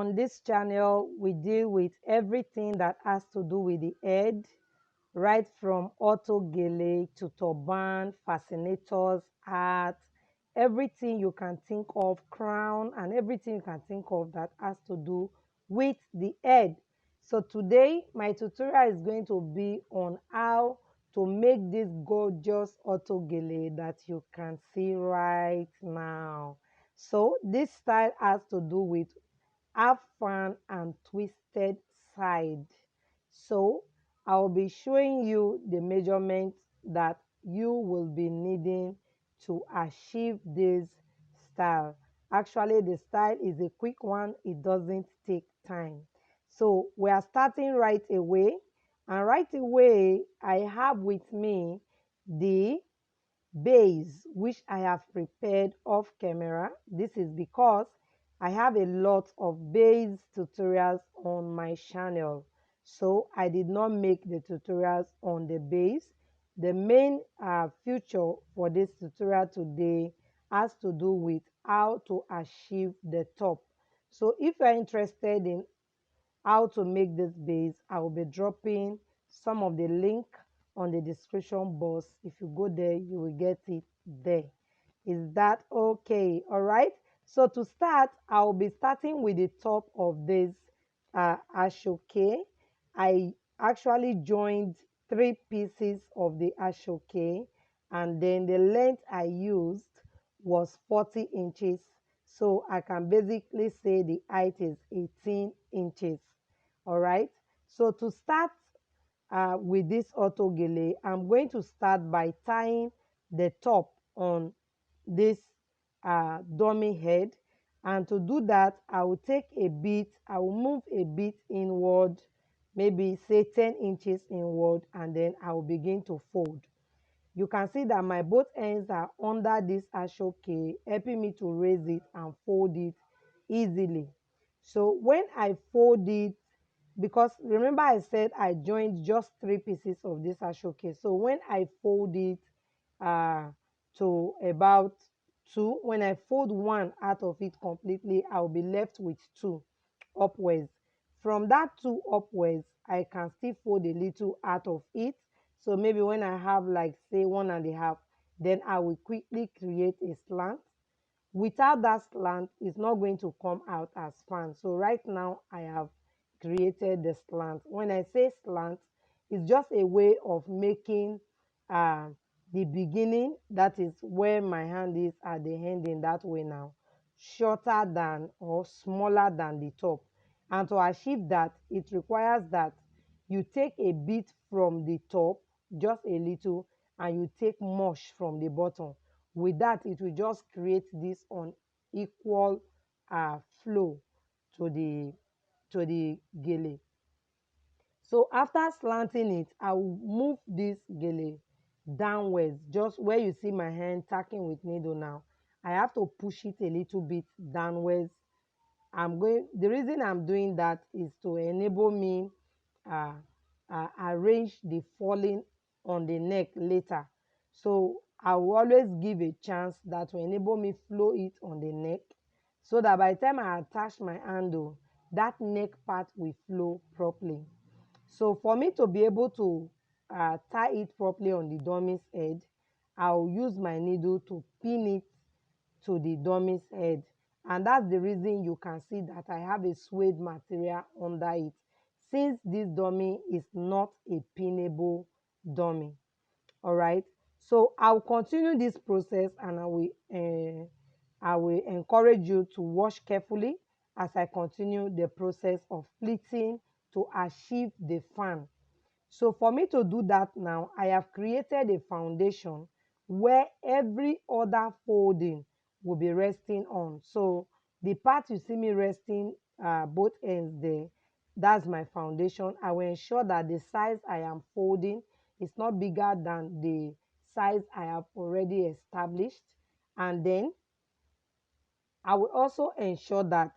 On this channel, we deal with everything that has to do with the head, right from Auto Gele to turban, fascinators, art, everything you can think of, crown, and everything you can think of that has to do with the head. So today, my tutorial is going to be on how to make this gorgeous Auto Gele that you can see right now. So this style has to do with half fan and twisted side. So I'll be showing you the measurements that you will be needing to achieve this style. Actually, the style is a quick one. It doesn't take time. So we are starting right away. And right away, I have with me the base which I have prepared off camera. This is because I have a lot of base tutorials on my channel, so I did not make the tutorials on the base. The main feature for this tutorial today has to do with how to achieve the top. So if you're interested in how to make this base, I will be dropping some of the link on the description box. If you go there, you will get it there. Is that okay? All right. So to start, I will be starting with the top of this Ashoke. I actually joined 3 pieces of the Ashoke, and then the length I used was 40 inches. So I can basically say the height is 18 inches. All right. So to start with this Auto Gele, I'm going to start by tying the top on this dummy head. And to do that, I will take a bit, I will move a bit inward, maybe say 10 inches inward, and then I will begin to fold. You can see that my both ends are under this Ashoke, helping me to raise it and fold it easily. So when I fold it, because remember I said I joined just 3 pieces of this Ashoke. So when I fold it uh, to about 2, when I fold 1 out of it completely, I'll be left with 2 upwards. From that 2 upwards, I can still fold a little out of it. So maybe when I have like say 1.5, then I will quickly create a slant. Without that slant, it's not going to come out as fan. So right now I have created the slant. When I say slant, it's just a way of making uh, the beginning, that is where my hand is at the end in that way now, shorter than or smaller than the top. And to achieve that, it requires that you take a bit from the top, just a little, and you take much from the bottom. With that, it will just create this unequal flow to the gele. So after slanting it, I will move this gele downwards, just where you see my hand tacking with needle now. I have to push it a little bit downwards. The reason I'm doing that is to enable me uh, arrange the falling on the neck later. So I will always give a chance that will enable me flow it on the neck, so that by the time I attach my handle, that neck part will flow properly. So for me to be able to tie it properly on the dummy's head, I'll use my needle to pin it to the dummy's head. And that's the reason you can see that I have a suede material under it, since this dummy is not a pinnable dummy. All right. So I'll continue this process, and I will encourage you to watch carefully as I continue the process of pleating to achieve the fan. So for me to do that now, I have created a foundation where every other folding will be resting on. So the part you see me resting both ends there, that's my foundation. I will ensure that the size I am folding is not bigger than the size I have already established. And then I will also ensure that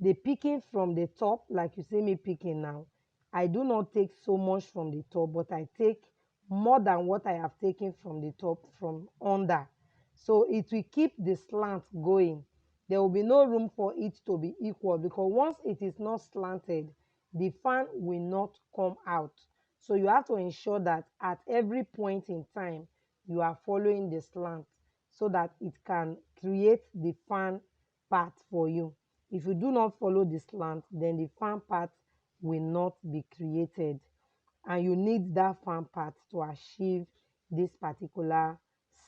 the picking from the top, like you see me picking now, I do not take so much from the top, but I take more than what I have taken from the top from under. So it will keep the slant going. there will be no room for it to be equal, because once it is not slanted, the fan will not come out. So you have to ensure that at every point in time, you are following the slant so that it can create the fan part for you. If you do not follow the slant, then the fan part will not be created, and you need that fan part to achieve this particular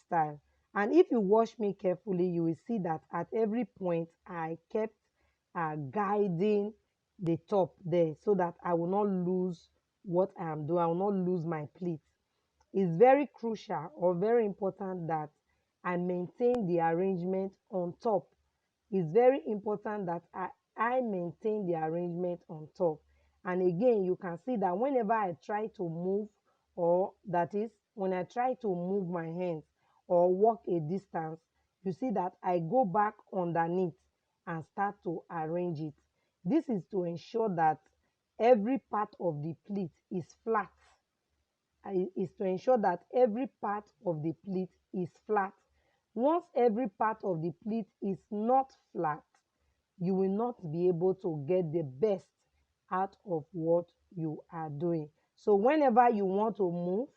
style. And if you watch me carefully, you will see that at every point I kept guiding the top there so that I will not lose what I am doing. I will not lose my pleat. It's very crucial or very important that I maintain the arrangement on top. It's very important that I maintain the arrangement on top. And again, you can see that whenever I try to move, or that is, when I try to move my hands or walk a distance, you see that I go back underneath and start to arrange it. This is to ensure that every part of the pleat is flat. Is to ensure that every part of the pleat is flat. Once every part of the pleat is not flat, you will not be able to get the best out of what you are doing. So whenever you want to move,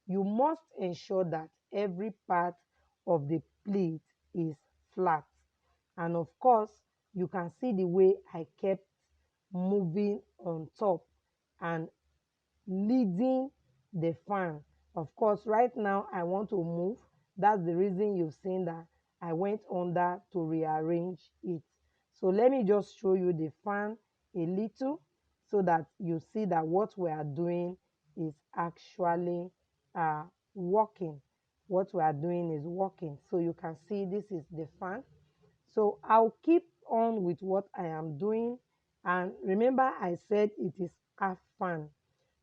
you must ensure that every part of the pleat is flat. And of course, you can see the way I kept moving on top and leading the fan. Of course, right now I want to move. That's the reason you've seen that I went under to rearrange it. So let me just show you the fan a little so that you see that what we are doing is actually working. What we are doing is working. So you can see this is the fan. So I'll keep on with what I am doing. And remember, I said it is half fan.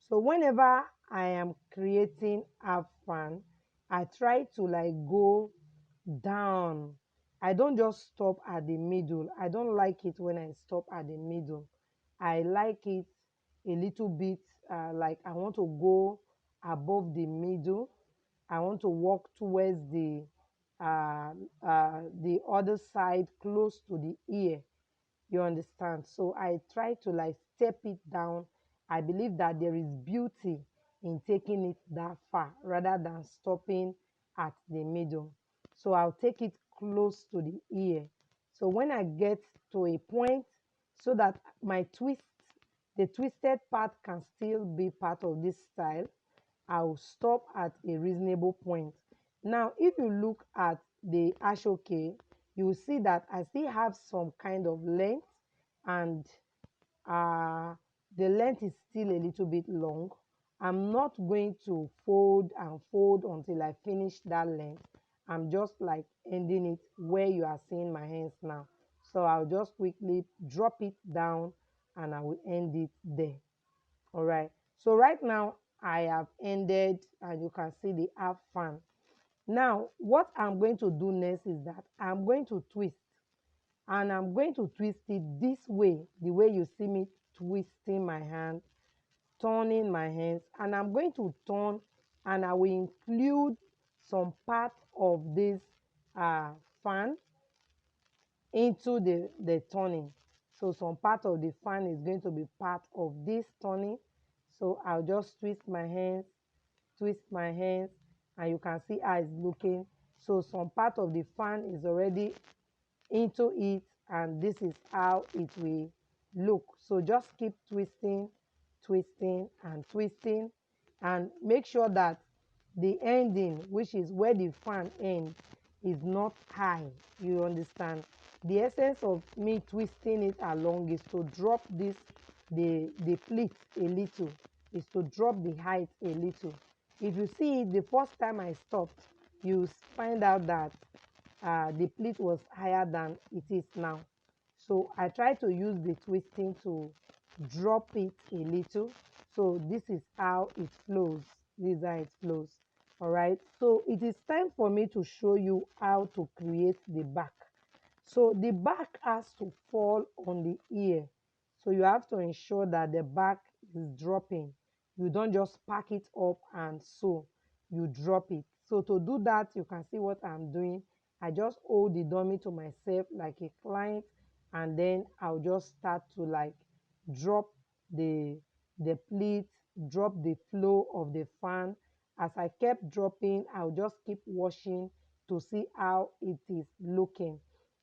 So whenever I am creating half fan, I try to like go down. I don't just stop at the middle. I don't like it when I stop at the middle. I like it a little bit like I want to go above the middle. I want to walk towards the other side close to the ear. You understand? So I try to like step it down. I believe that there is beauty in taking it that far rather than stopping at the middle. So I'll take it close to the ear. So when I get to a point, so that my twist, the twisted part can still be part of this style, I'll stop at a reasonable point. Now, if you look at the Ashoke, you will see that I still have some kind of length, and uh, the length is still a little bit long. I'm not going to fold and fold until I finish that length. I'm just like ending it where you are seeing my hands now. So I'll just quickly drop it down and I will end it there. All right. So right now I have ended, and you can see the half fan. Now what I'm going to do next is that I'm going to twist, and I'm going to twist it this way, the way you see me twisting my hand, turning my hands, and I'm going to turn, and I will include some part of this fan into the turning. So some part of the fan is going to be part of this turning. So I'll just twist my hands, and you can see how it's looking. So some part of the fan is already into it, and this is how it will look. So just keep twisting, twisting and twisting, and make sure that the ending, which is where the fan ends, is not high. You understand? The essence of me twisting it along is to drop the pleat a little, is to drop the height a little. If you see the first time I stopped, you find out that the pleat was higher than it is now. So I try to use the twisting to drop it a little. So this is how it flows. This is how it flows. All right. So it is time for me to show you how to create the back. So the back has to fall on the ear. So you have to ensure that the back is dropping. You don't just pack it up and sew. You drop it. So to do that, you can see what I'm doing. I just hold the dummy to myself like a client, and then I'll just start to like drop the pleat, drop the flow of the fan. As I kept dropping, I'll just keep washing to see how it is looking,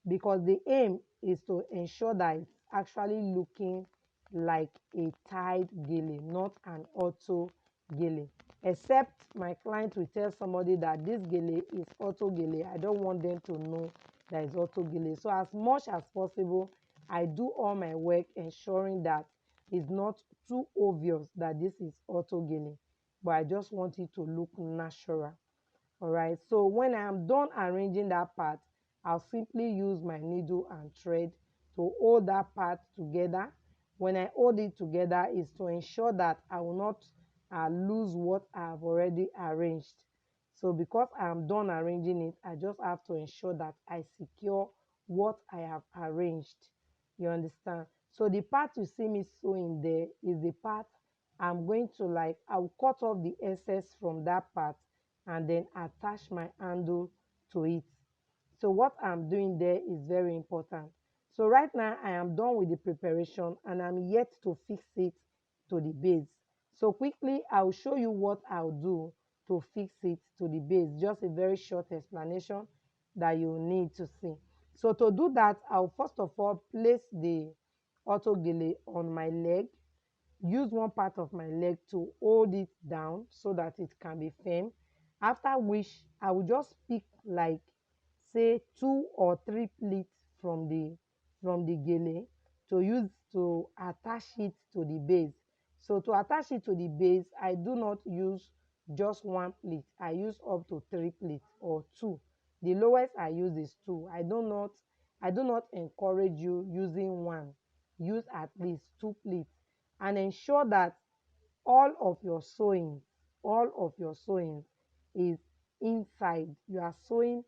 because the aim is to ensure that it's actually looking like a tied gele, not an auto gele. Except my client will tell somebody that this gele is auto gele. I don't want them to know that it's auto gele. So as much as possible, I do all my work ensuring that it's not too obvious that this is auto gele, but I just want it to look natural. All right, so when I'm done arranging that part, I'll simply use my needle and thread to hold that part together. When I hold it together, is to ensure that I will not lose what I've already arranged. So because I'm done arranging it, I just have to ensure that I secure what I have arranged. You understand? So the part you see me sewing there is the part I'm going to like, I'll cut off the excess from that part and then attach my handle to it. So what I'm doing there is very important. So right now I am done with the preparation and I'm yet to fix it to the base. So quickly I'll show you what I'll do to fix it to the base. Just a very short explanation that you need to see. So to do that, I'll first of all place the auto gele on my leg, use one part of my leg to hold it down so that it can be firm, after which I will just pick like say 2 or 3 pleats from the gele to use to attach it to the base. So to attach it to the base, I do not use just 1 pleat. I use up to 3 pleats or 2. The lowest I use is 2. I do not encourage you using 1. Use at least 2 pleats and ensure that all of your sewing, all of your sewing is inside. You are sewing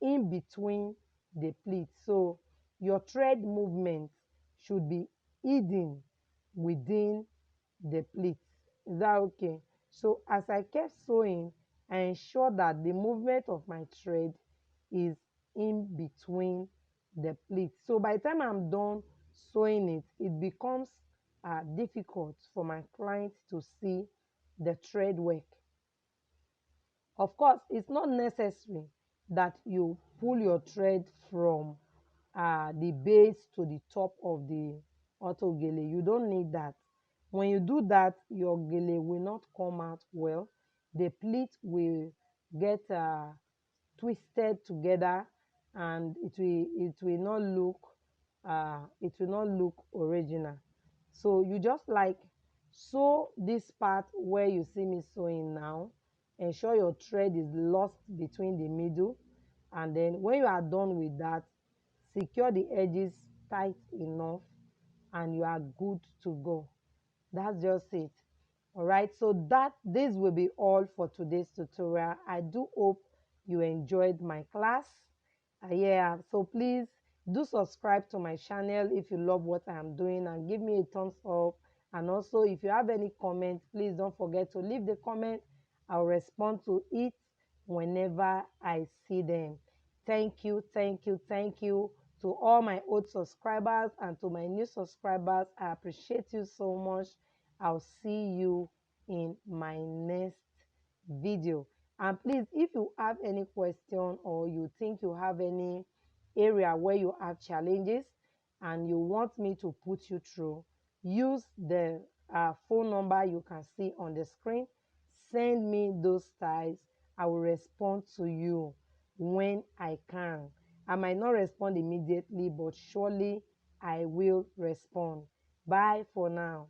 in between the pleats. So your thread movement should be hidden within the pleats. Is that okay? So as I kept sewing, I ensure that the movement of my thread is in between the pleats. So by the time I'm done sewing it, it becomes difficult for my client to see the thread work. Of course, it's not necessary that you pull your thread from the base to the top of the auto gele. You don't need that. When you do that, your gele will not come out well. The pleat will get twisted together, and it will not look original. So you just like sew this part where you see me sewing now. Ensure your thread is lost between the middle, and then when you are done with that, secure the edges tight enough and you are good to go. That's just it. All right, so this will be all for today's tutorial. I do hope you enjoyed my class. Yeah, so please do subscribe to my channel if you love what I am doing, and give me a thumbs up. And also, if you have any comments, please don't forget to leave the comment. I'll respond to it whenever I see them. Thank you, thank you, thank you to all my old subscribers and to my new subscribers. I appreciate you so much. I'll see you in my next video. And please, if you have any question or you think you have any area where you have challenges and you want me to put you through, use the phone number you can see on the screen. Send me those styles. I will respond to you when I can. I might not respond immediately, but surely I will respond. Bye for now.